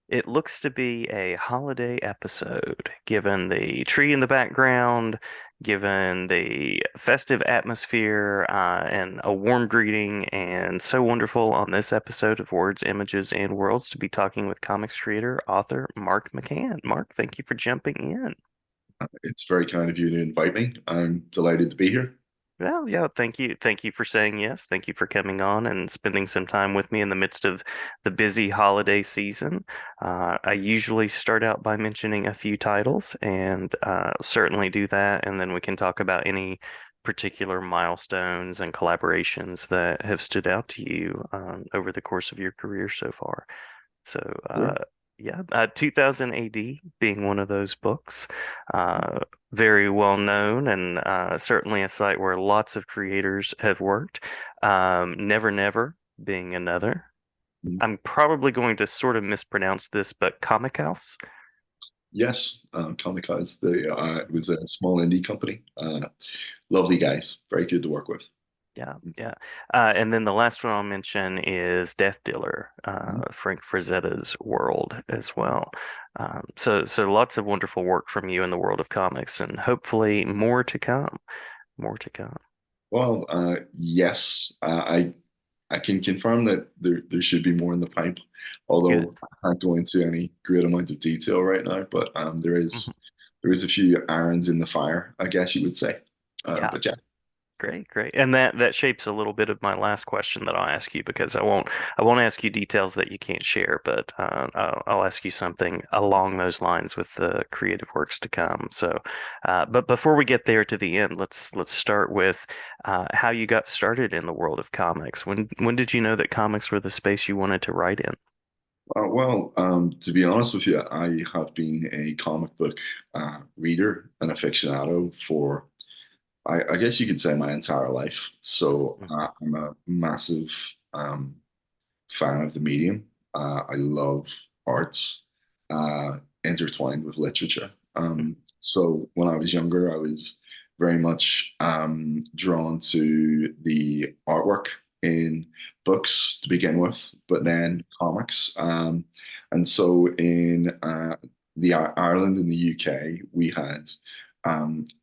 It looks to be a holiday episode, given the tree in the background, given the festive atmosphere, and a warm greeting. And so wonderful on this episode of Words, Images, and Worlds to be talking with comics creator, author Mark McCann. Mark, thank you for jumping in. It's very kind of you to invite me. I'm delighted to be here. Well, yeah, thank you. Thank you for saying yes. Thank you for coming on and spending some time with me in the midst of the busy holiday season. I usually start out by mentioning a few titles and certainly do that, and then we can talk about any particular milestones and collaborations that have stood out to you over the course of your career so far. So, Sure. yeah, 2000 AD being one of those books, very well known and certainly a site where lots of creators have worked. Never Never being another. Mhm. I'm probably going to sort of mispronounce this, but Comic House. Yes, Comic Cons. It was a small indie company. Lovely guys, very good to work with. Yeah, yeah. And then the last one I'll mention is Death Dealer, Mhm. Frank Frazetta's world as well. So lots of wonderful work from you in the world of comics, and hopefully more to come. More to come. Well, yes, I can confirm that there should be more in the pipe, Good. although I can't go into any great amount of detail right now. But Mhm. there is a few irons in the fire, I guess you would say. Yeah. But yeah. Great, great. And that shapes a little bit of my last question that I'll ask you because I won't ask you details that you can't share, but I'll ask you something along those lines with the creative works to come. So, but before we get there to the end, let's start with how you got started in the world of comics. When did you know that comics were the space you wanted to write in? To be honest with you, I have been a comic book reader and aficionado for, I guess you could say, my entire life. So Mhm. I'm a massive um, fan of the medium. I love arts intertwined with literature. So when I was younger, I was very much drawn to the artwork in books to begin with, but then comics. And so in the Ireland and the UK, we had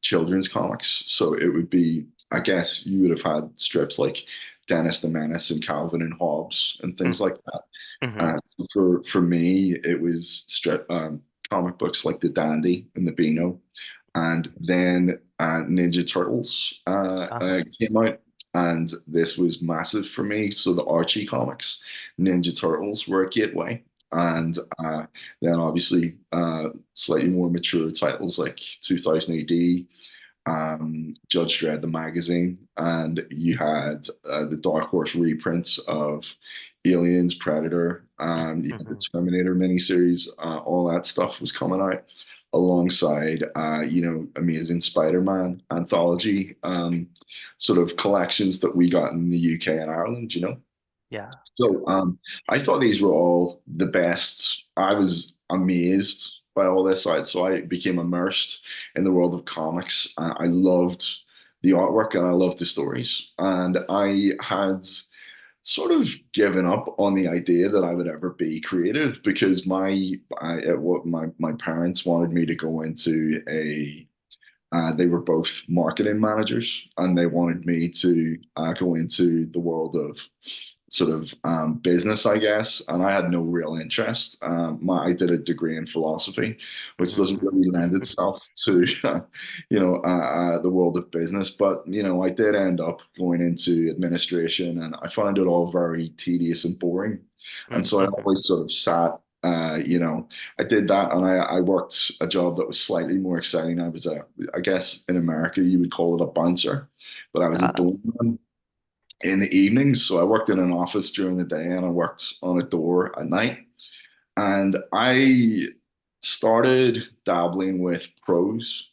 children's comics. So it would be, I guess, you would have had strips like Dennis the Menace and Calvin and Hobbes and things Mhm. like that. Mhm. So for me, it was comic books like the Dandy and the Beano, and then Ninja Turtles Ah. came out, and this was massive for me. So the Archie comics, Ninja Turtles were a gateway. And then obviously slightly more mature titles like 2000 AD, Judge Dredd the magazine, and you had the Dark Horse reprints of Aliens, Predator, you had the Mhm. Terminator miniseries, all that stuff was coming out alongside, Amazing Spider-Man anthology sort of collections that we got in the UK and Ireland, you know. Yeah. So I thought these were all the best. I was amazed by all this. So I became immersed in the world of comics. I loved the artwork and I loved the stories. And I had sort of given up on the idea that I would ever be creative because what my parents wanted me to go into a they were both marketing managers, and they wanted me to go into the world of sort of business, I guess. And I had no real interest. I did a degree in philosophy, which Mhm. doesn't really lend itself to, the world of business. But I did end up going into administration, and I found it all very tedious and boring. And so I Mhm. always sort of sat. I did that, and I worked a job that was slightly more exciting. I guess in America you would call it a bouncer, but I was a Ah. doorman in the evenings. So I worked in an office during the day and I worked on a door at night. And I started dabbling with prose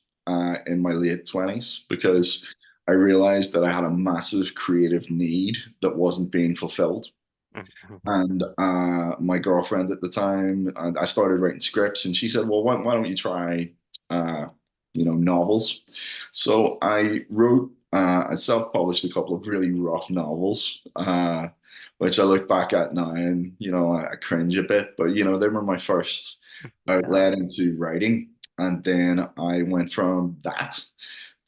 in my late 20s because I realized that I had a massive creative need that wasn't being fulfilled. Mhm. And my girlfriend at the time, and I started writing scripts, and she said, "Well, why don't you try, uh, novels?" So I wrote, I self-published a couple of really rough novels, which I look back at now and, I cringe a bit. But, they were my first Yeah. outlet into writing. And then I went from that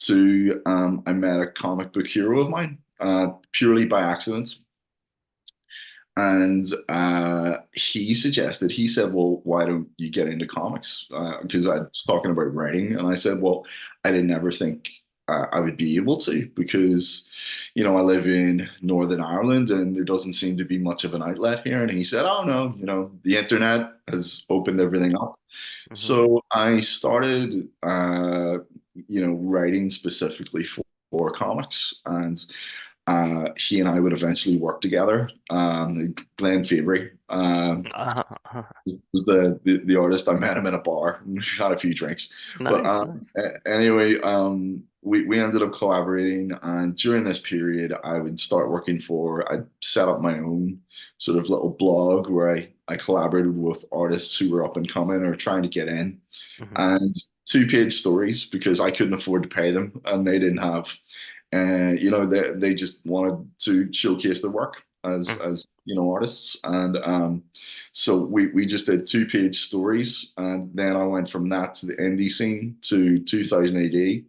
to I met a comic book hero of mine purely by accident. And he said, well, why don't you get into comics? Because I was talking about writing. And I said, well, I didn't ever think I would be able to because, I live in Northern Ireland and there doesn't seem to be much of an outlet here. And he said, oh, no, the internet has opened everything up. Hmm. So I started, writing specifically for comics. And he and I would eventually work together. Glenn Fabry was the artist. I met him in a bar and we had a few drinks. But Nice, nice. anyway, we ended up collaborating. And during this period, I'd set up my own sort of little blog where I collaborated with artists who were up and coming or trying to get in. Hmm. And two-page stories because I couldn't afford to pay them and they didn't have and they just wanted to showcase their work as artists and so we just did two-page stories and then I went from that to the indie scene to 2000 AD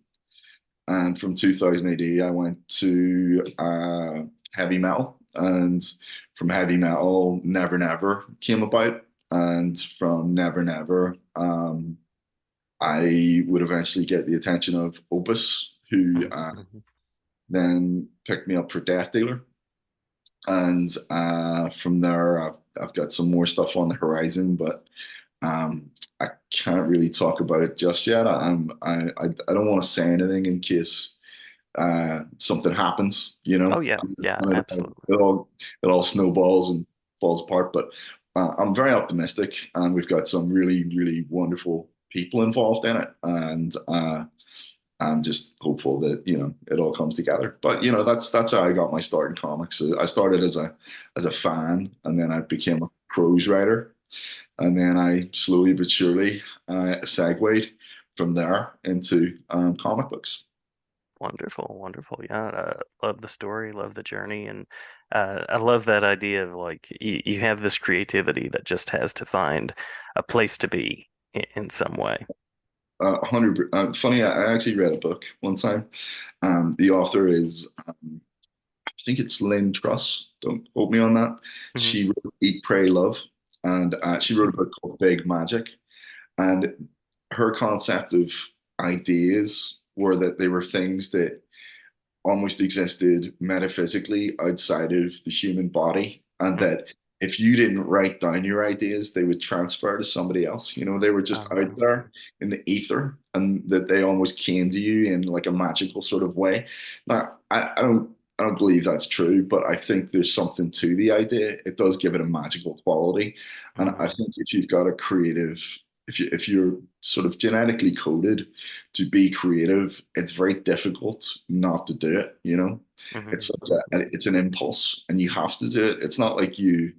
and from 2000 AD I went to heavy metal and from heavy metal Never Never came about and from Never Never I would eventually get the attention of Opus who Hmm. then picked me up for Death Dealer. And from there, I've got some more stuff on the horizon, but I can't really talk about it just yet. I don't want to say anything in case something happens, Oh yeah, yeah, and absolutely. it all snowballs and falls apart. But I'm very optimistic, and we've got some really, really wonderful people involved in it, and I'm just hopeful that it all comes together. But that's how I got my start in comics. I started as a fan, and then I became a prose writer, and then I slowly but surely segued from there into comic books. Wonderful, wonderful. Yeah, love the story, love the journey, and I love that idea of like you have this creativity that just has to find a place to be in some way. 100. Funny, I actually read a book one time. The author is, I think it's Lynn Truss. Don't quote me on that. Hmm. She wrote Eat, Pray, Love, and she wrote a book called Big Magic. And her concept of ideas were that they were things that almost existed metaphysically outside of the human body, and that if you didn't write down your ideas, they would transfer to somebody else. They were just out there in the ether, and that they almost came to you in like a magical sort of way. Now, I don't believe that's true, but I think there's something to the idea. It does give it a magical quality, and I Hmm. think if you've got a creative, if you're sort of genetically coded to be creative, it's very difficult not to do it. It's Hmm. like it's an impulse, and you have to do it. It's not like you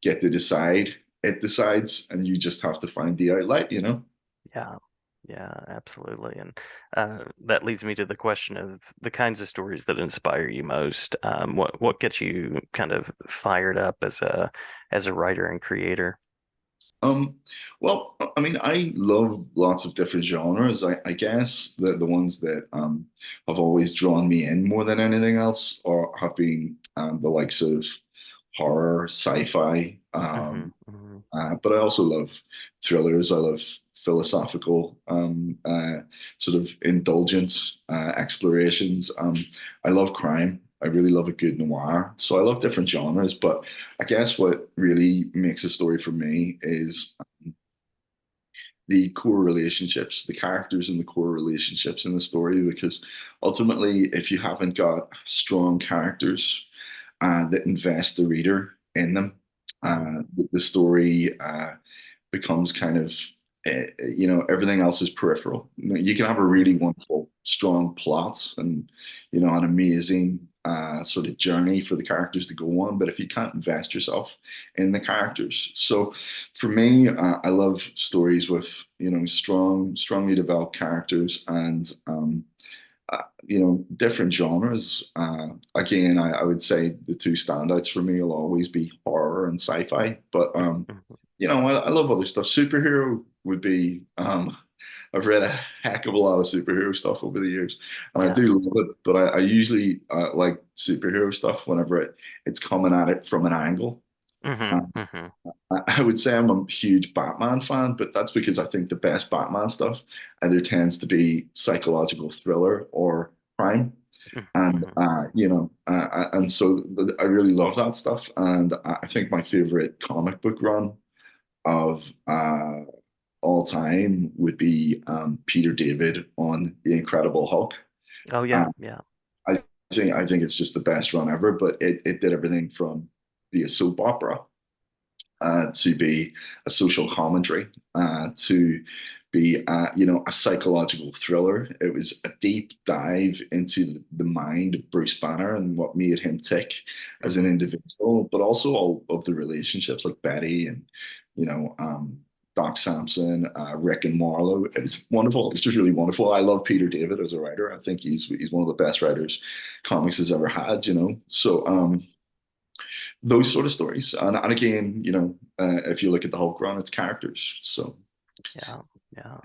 get to decide; it decides, and you just have to find the outlet. Yeah, yeah, absolutely. And that leads me to the question of the kinds of stories that inspire you most. What gets you kind of fired up as a writer and creator? Um, well, I mean, I love lots of different genres. I guess the ones that have always drawn me in more than anything else or have been the likes of horror, sci-fi. Hmm. Hmm. But I also love thrillers. I love philosophical, sort of indulgent explorations. I love crime. I really love a good noir. So I love different genres. But I guess what really makes a story for me is the core relationships, the characters and the core relationships in the story. Because ultimately, if you haven't got strong characters that invest the reader in them, Hmm. the story becomes kind of, everything else is peripheral. You can have a really wonderful, strong plot and, an amazing sort of journey for the characters to go on, but if you can't invest yourself in the characters. So for me, I love stories with, strongly developed characters and different genres. Again, I would say the two standouts for me will always be horror and sci-fi. But Mhm. I love other stuff. Superhero would be. I've read a heck of a lot of superhero stuff over the years, and I Yeah. do love it. But I usually like superhero stuff whenever it's coming at it from an angle. Hmm. Uh, Hmm. I would say I'm a huge Batman fan, but that's because I think the best Batman stuff either tends to be psychological thriller or crime. And Hmm. and so I really love that stuff. And I think my favorite comic book run of all time would be Peter David on The Incredible Hulk. Oh yeah, Uh, yeah. I think it's just the best run ever. But it did everything from be a soap opera to be a social commentary, to be a psychological thriller. It was a deep dive into the mind of Bruce Banner and what made him tick as an Hmm. individual, but also all of the relationships like Betty and you know um, Doc Samson, Rick and Marlowe. It was wonderful. It's just really wonderful. I love Peter David as a writer. I think he's one of the best writers comics has ever had. So. Those sort of stories. And again, if you look at the Hulk run, it's characters. So Yeah, yeah.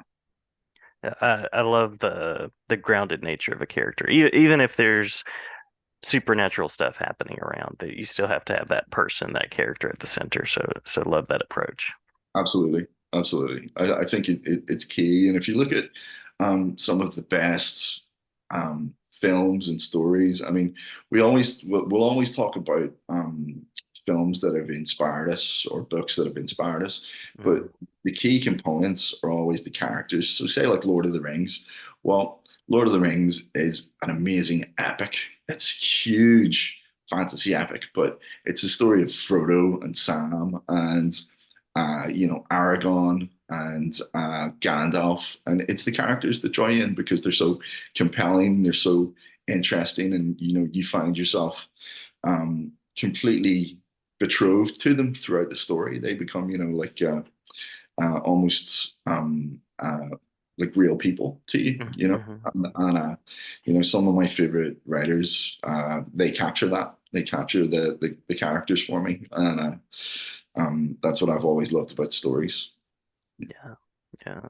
Yeah, I love the grounded nature of a character. Even if there's supernatural stuff happening around, that you still have to have that person, that character at the center. So love that approach. absolutely, absolutely. I think it's key. And if you look at some of the best films and stories, I mean, we'll always talk about films that have inspired us or books that have inspired us, but Hmm. the key components are always the characters. So say like Lord of the Rings. Well, Lord of the Rings is an amazing epic. It's huge fantasy epic, but it's a story of Frodo and Sam and Aragon and Gandalf, and it's the characters that draw you in because they're so compelling, they're so interesting, and you find yourself completely betrothed to them throughout the story. They become, almost like real people to you, Hmm. some of my favorite writers, they capture that. They capture the characters for me, and that's what I've always loved about stories. Yeah, yeah.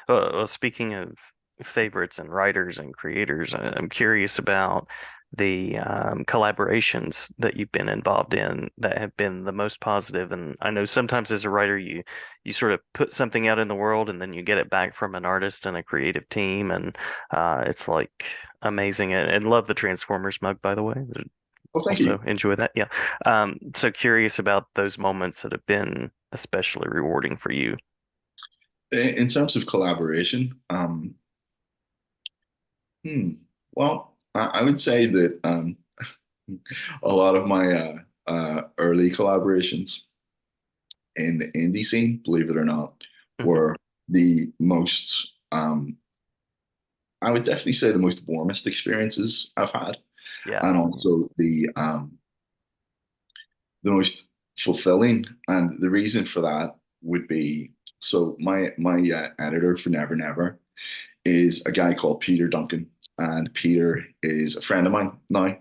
Well, speaking of favorites and writers and creators, I'm curious about the collaborations that you've been involved in that have been the most positive. And I know sometimes as a writer, you sort of put something out in the world and then you get it back from an artist and a creative team, and it's like amazing. And love the Transformers mug, by the way. Well, thank Also you. enjoy that. Yeah. So curious about those moments that have been especially rewarding for you. In terms of collaboration, hmm, well, I would say that a lot of my early collaborations in the indie scene, believe it or not, Hmm. were the most, I would definitely say the most warmest experiences I've had, Yeah. and Yeah. also the most fulfilling. And the reason for that would be so my editor for Never Never is a guy called Peter Duncan, and Peter is a friend of mine now.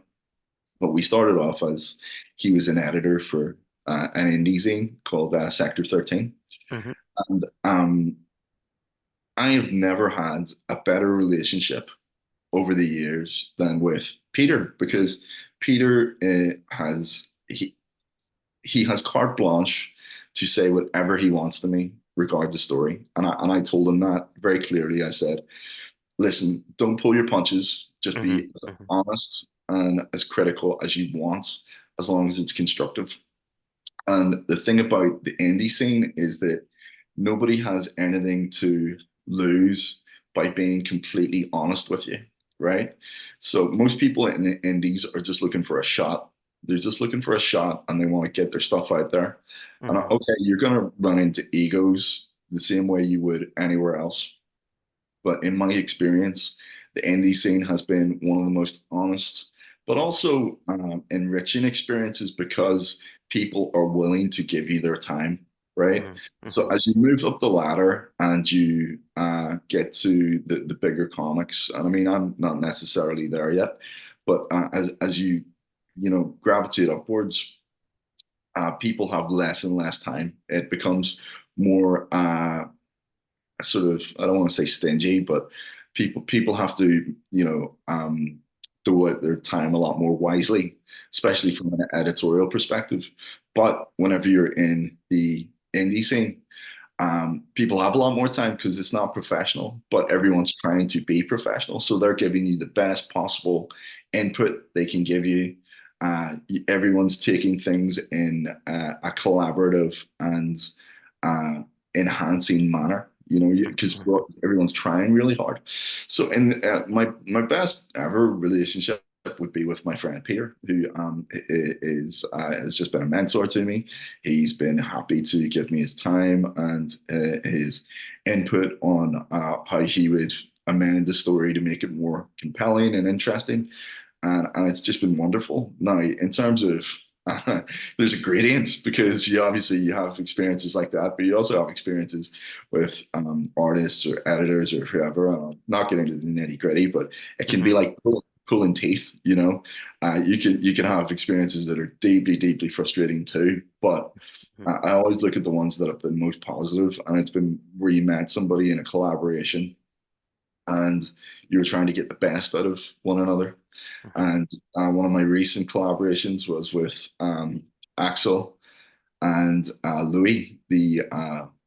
But we started off as he was an editor for an indie zine called Sector 13. Hmm. And I have never had a better relationship over the years than with Peter because Peter he has carte blanche to say whatever he wants to me regarding the story. And I told him that very clearly. I said, listen, don't pull your punches. Just Hmm. be as Hmm. honest and as critical as you want, as long as it's constructive. And the thing about the indie scene is that nobody has anything to lose by being completely honest with you, right? So most people in the indies are just looking for a shot. They're just looking for a shot and they want to get their stuff out there. And Hmm. okay, you're going to run into egos the same way you would anywhere else. But in my experience, the indie scene has been one of the most honest, but also enriching experiences because people are willing to give you their time, right? Mhm. So Mhm. as you move up the ladder and you get to the bigger comics, and I mean, I'm not necessarily there yet, but as you gravitate upwards, people have less and less time. It becomes more sort of, I don't want to say stingy, but people have to devote their time a lot more wisely, Mhm. especially from an editorial perspective. But whenever you're in the indie scene, people have a lot more time because it's not professional, but everyone's trying to be professional. So they're giving you the best possible input they can give you. Everyone's taking things in a collaborative and uh, enhancing manner, because Mhm. everyone's trying really hard. So, in my best ever relationship would be with my friend Peter, who is has just been a mentor to me. He's been happy to give me his time and his input on how he would amend the story to make it more compelling and interesting. And it's just been wonderful. Now, in terms of there's a gradient because you have experiences like that, but you also have experiences with artists or editors or whoever. I'm not getting into the nitty gritty, but it can be Mhm. like pulling teeth. You can have experiences that are deeply, deeply frustrating too. But Mhm. I always look at the ones that have been most positive, and it's been where you met somebody in a collaboration and you were trying to get the best out of one another. Mhm. And one of my recent collaborations was with Axel and Louis, the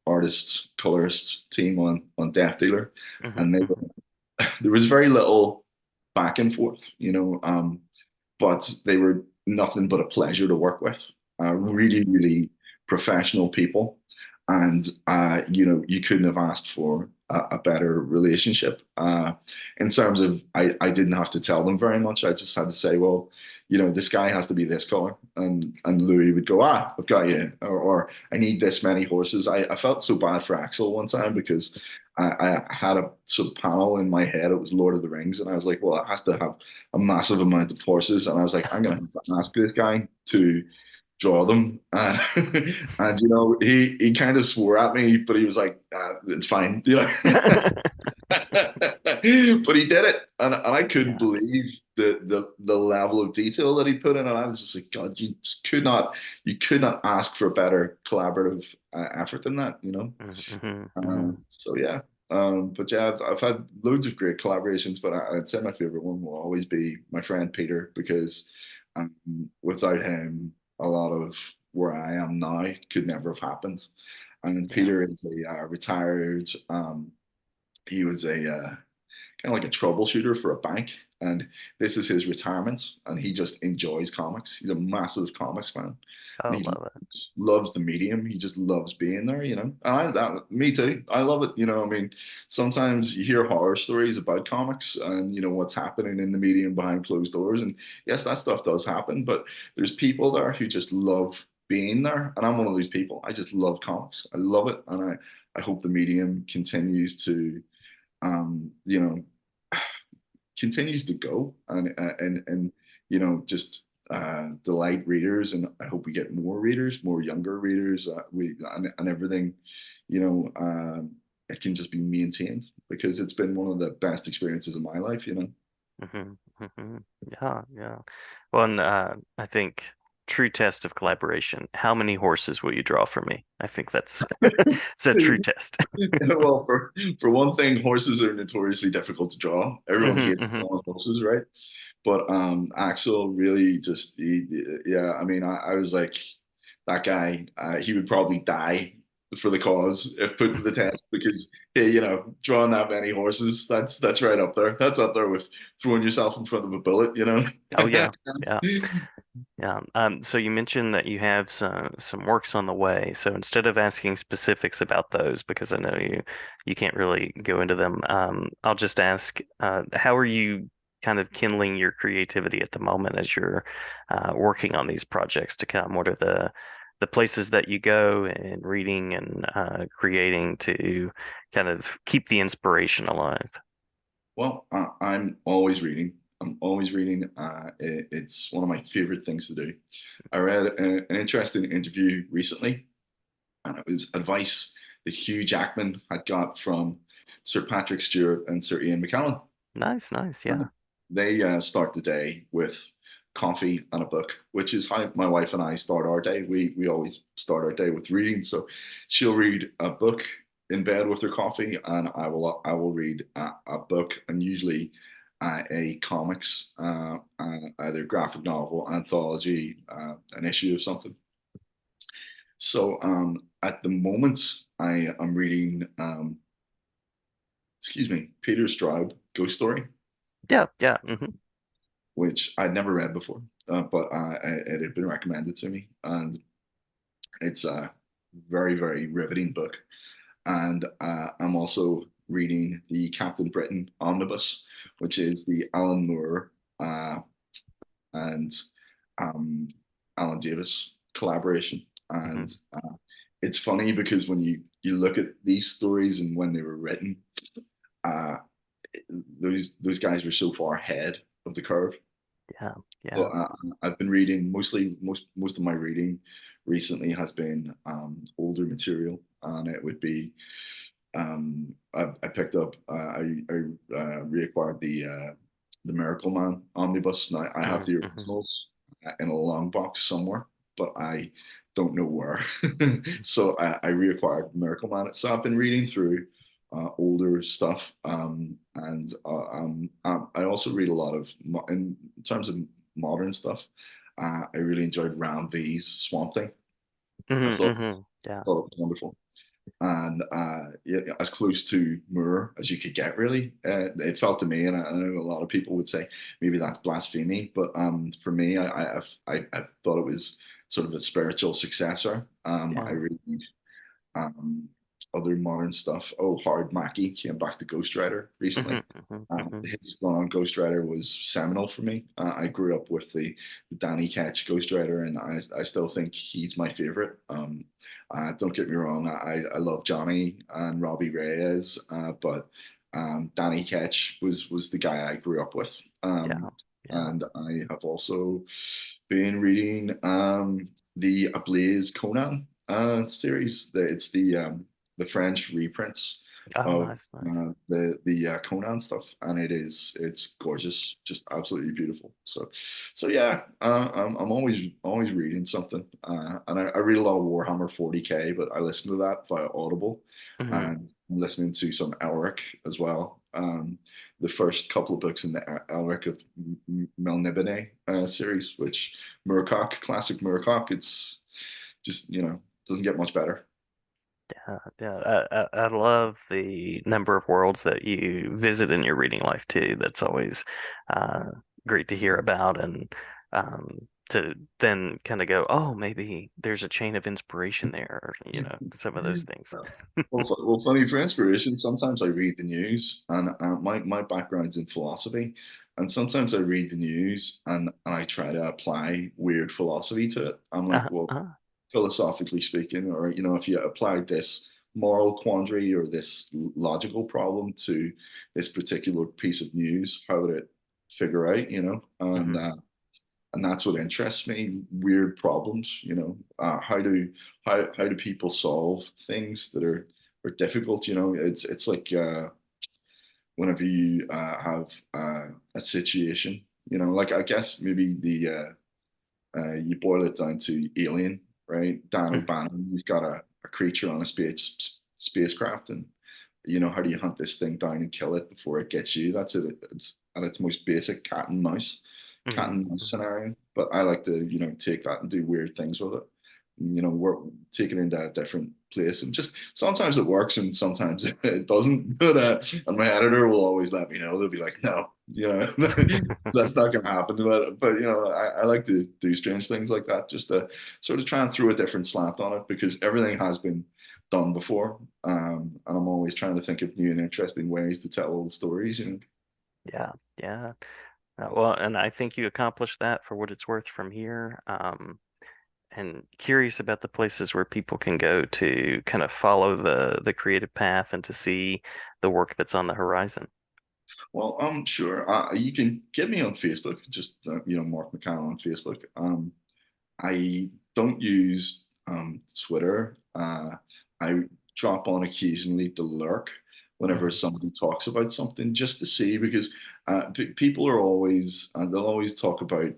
artist colorist team on Death Dealer, Mhm. and Mhm. there was very little back and forth, but they were nothing but a pleasure to work with. Yeah. Really, really professional people, and you couldn't have asked for a better relationship. In terms of, I didn't have to tell them very much. I just had to say, well, this guy has to be this color, and Louis would go, I've got you, or I need this many horses. I felt so bad for Axel one time because I had a sort of panel in my head. It was Lord of the Rings, and I was like, well, it has to have a massive amount of horses, and I was like, I'm gonna have to ask this guy to draw them, and he kind of swore at me, but he was like, it's fine, but he did it, and I couldn't Yeah. believe the level of detail that he put in, and I was just like, God, you could not ask for a better collaborative effort than that. Mhm. Mhm. So yeah, but yeah, I've had loads of great collaborations, but I'd say my favorite one will always be my friend Peter because without him, a lot of where I am now could never have happened. And Yeah. Peter is a retired. He was a kind of like a troubleshooter for a bank, and this is his retirement, and he just enjoys comics. He's a massive comics fan, and Oh, he love it. loves the medium. He just loves being there. And me too. I love it. I mean, sometimes you hear horror stories about comics and what's happening in the medium behind closed doors, and yes, that stuff does happen, but there's people there who just love being there, and I'm one of those people. I just love comics. I love it, and I hope the medium continues to um, you know, continues to go and just delight readers. And I hope we get more readers, more younger readers. And everything, it can just be maintained because it's been one of the best experiences of my life. Mhm. Mhm. Yeah. Yeah. Well, and I think true test of collaboration. How many horses will you draw for me? I think that's it's a true test. Well, for one thing, horses are notoriously difficult to draw. Everyone Mhm. hates Mhm. drawing horses, right? But Axel really just, yeah. I mean, I was like, that guy. He would probably die for the cause if put to the test because, hey, drawing that many horses, that's right up there. That's up there with throwing yourself in front of a bullet. Oh yeah. Yeah. Yeah. So you mentioned that you have some works on the way. So instead of asking specifics about those, because I know you can't really go into them, I'll just ask, how are you kind of kindling your creativity at the moment as you're working on these projects to come? What are the places that you go and reading and creating to kind of keep the inspiration alive? Well, I'm always reading. I'm always reading. It's one of my favorite things to do. I read an interesting interview recently and it was advice that Hugh Jackman had got from Sir Patrick Stewart and Sir Ian McKellen. Nice, nice. And Yeah. they start the day with coffee and a book, which is how my wife and I start our day. We always start our day with reading. So she'll read a book in bed with her coffee, and I will read a book, and usually a comics, either graphic novel, anthology, an issue of something. So at the moment, I am reading, excuse me, Peter Straub, Ghost Story, Yeah, yeah. which I'd never read before, but it had been recommended to me, and it's a very, very riveting book. And I'm also reading the Captain Britain Omnibus, which is the Alan Moore and um, Alan Davis collaboration. Hmm. And it's funny because when you look at these stories and when they were written, uh, those guys were so far ahead of the curve. Yeah, So yeah. I've been reading mostly most of my reading recently has been older material, and it would be I picked up I reacquired the Miracle Man omnibus. Now I have the Mm-hmm. originals in a long box somewhere, but I don't know where. So I reacquired Miracle Man. So I've been reading through older stuff, and I also read a lot of in terms of modern stuff. I really enjoyed Ram V's Swamp Thing. I Hmm. thought Hmm. Yeah, thought it was wonderful, and yeah, as close to Moore as you could get, really. It felt to me, and I know a lot of people would say maybe that's blasphemy, but for me, I thought it was sort of a spiritual successor. I yeah. read um, other modern stuff. Oh, Howard Mackie came back to Ghost Rider Hmm. recently. Hmm. Hmm. His run on Ghost Rider was seminal for me. I grew up with the Danny Ketch Ghost Rider, and I still think he's my favorite. Don't get me wrong, I love Johnny and Robbie Reyes, but Danny Ketch was the guy I grew up with. Yeah, yeah. And I have also been reading the Ablaze Conan series. It's the French reprints Oh, of nice, nice. the Conan stuff, and it's gorgeous, just absolutely beautiful. So yeah, I'm always reading something, and I read a lot of Warhammer 40K, but I listen to that via Audible, Hmm. and I'm listening to some Elric as well. The first couple of books in the Elric of Melniboné series, which Murkoch, classic Murkoch, it's just doesn't get much better. Yeah, yeah. I love the number of worlds that you visit in your reading life too. That's always uh, great to hear about, and to then kind of go, oh, maybe there's a chain of inspiration there, or some of those things. Well, funny for inspiration, sometimes I read the news, and my background's in philosophy, and sometimes I read the news and I try to apply weird philosophy to it. I'm like, Uh, well, uh, philosophically speaking, or if you applied this moral quandary or this logical problem to this particular piece of news, how would it figure out? mhm. And that's what interests me, weird problems. How do people solve things that are difficult? It's like whenever you have a situation, like I guess maybe you boil it down to Alien, right? Dan Mm, O'Bannon, you've got a creature on a spacecraft, and how do you hunt this thing down and kill it before it gets you? That's it. It's at its most basic cat mhm, and mouse mhm. scenario. But I like to take that and do weird things with it. Work, take it into a different place, and just sometimes it works and sometimes it doesn't. But and my editor will always let me know. They'll be like, "No, that's not going to happen." But I like to do strange things like that, just to sort of try and throw a different slant on it because everything has been done before, and I'm always trying to think of new and interesting ways to tell old stories. Yeah, yeah. Well, and I think you accomplished that for what it's worth from here. And curious about the places where people can go to kind of follow the creative path and to see the work that's on the horizon. Well, sure. You can get me on Facebook, just Mark McCann on Facebook. I don't use Twitter. I drop on occasionally to lurk whenever Hmm. somebody talks about something just to see because people are always they'll always talk about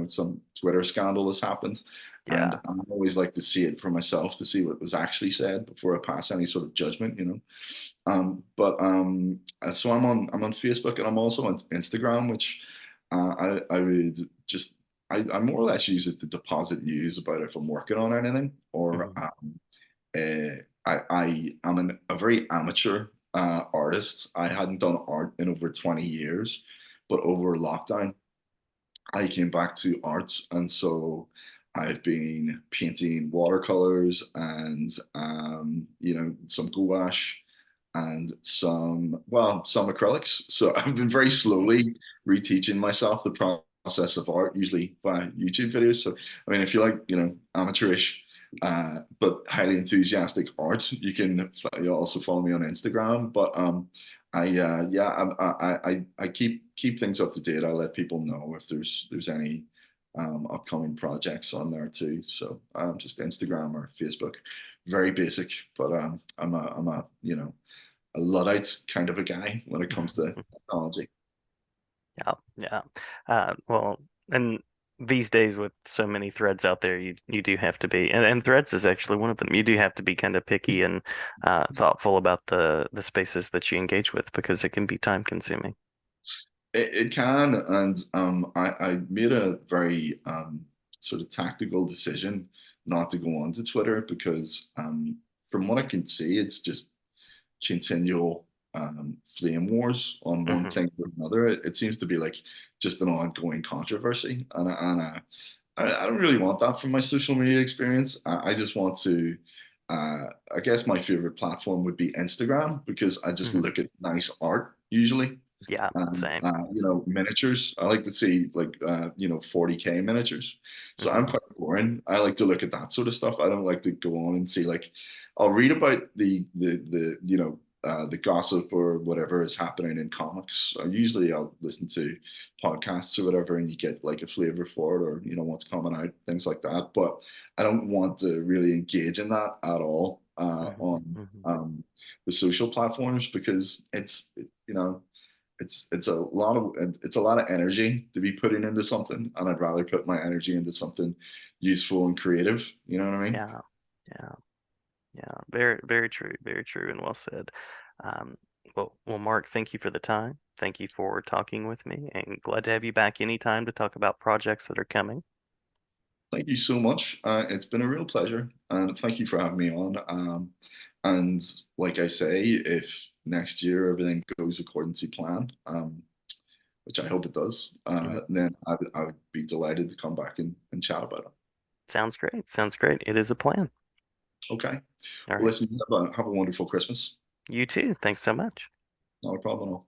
some Twitter scandal has happened, and Yeah. I always like to see it for myself to see what was actually said before I pass any sort of judgment, you know. So I'm on Facebook and I'm also on Instagram, which I would just I more or less use it to deposit news about if I'm working on anything or Hmm. I am a very amateur artist. I hadn't done art in over 20 years, but over lockdown I came back to art, and so I've been painting watercolors and some gouache and some acrylics. So I've been very slowly reteaching myself the process of art, usually via YouTube videos. So I mean, if you like, amateurish but highly enthusiastic art, you also follow me on Instagram. But I yeah I keep things up to date. I let people know if there's any upcoming projects on there too. So just Instagram or Facebook, very basic. But I'm a a Luddite kind of a guy when it comes to technology. Yeah, yeah. Well, and these days with so many threads out there, you do have to be, and threads is actually one of them. You do have to be kind of picky and thoughtful about the spaces that you engage with because it can be time consuming. It can, and I made a very sort of tactical decision not to go onto Twitter because from what I can see, it's just continual flame wars on one Hmm. thing or another. It seems to be like just an ongoing controversy, and I don't really want that from my social media experience. I just want to. I guess my favorite platform would be Instagram because I just Hmm. look at nice art usually Yeah, and same. miniatures. I like to see like 40K miniatures. So I'm Hmm. quite boring. I like to look at that sort of stuff. I don't like to go on and see like I'll read about the gossip or whatever is happening in comics. Usually I'll listen to podcasts or whatever and you get like a flavor for it or what's coming out, things like that. But I don't want to really engage in that at all Hmm. on Hmm. the social platforms because it's a lot of energy to be putting into something, and I'd rather put my energy into something useful and creative. You know what I mean? Yeah, yeah, yeah. Very, very true. Very true, and well said. Um, well, Mark, thank you for the time. Thank you for talking with me, and glad to have you back anytime to talk about projects that are coming. Thank you so much. It's been a real pleasure, and thank you for having me on. And like I say, if next year everything goes according to plan, which I hope it does, Mhm. then I would be delighted to come back and chat about it. Sounds great. Sounds great. It is a plan. Okay. All Well, right. listen, have a wonderful Christmas. You too. Thanks so much. Not a problem at all.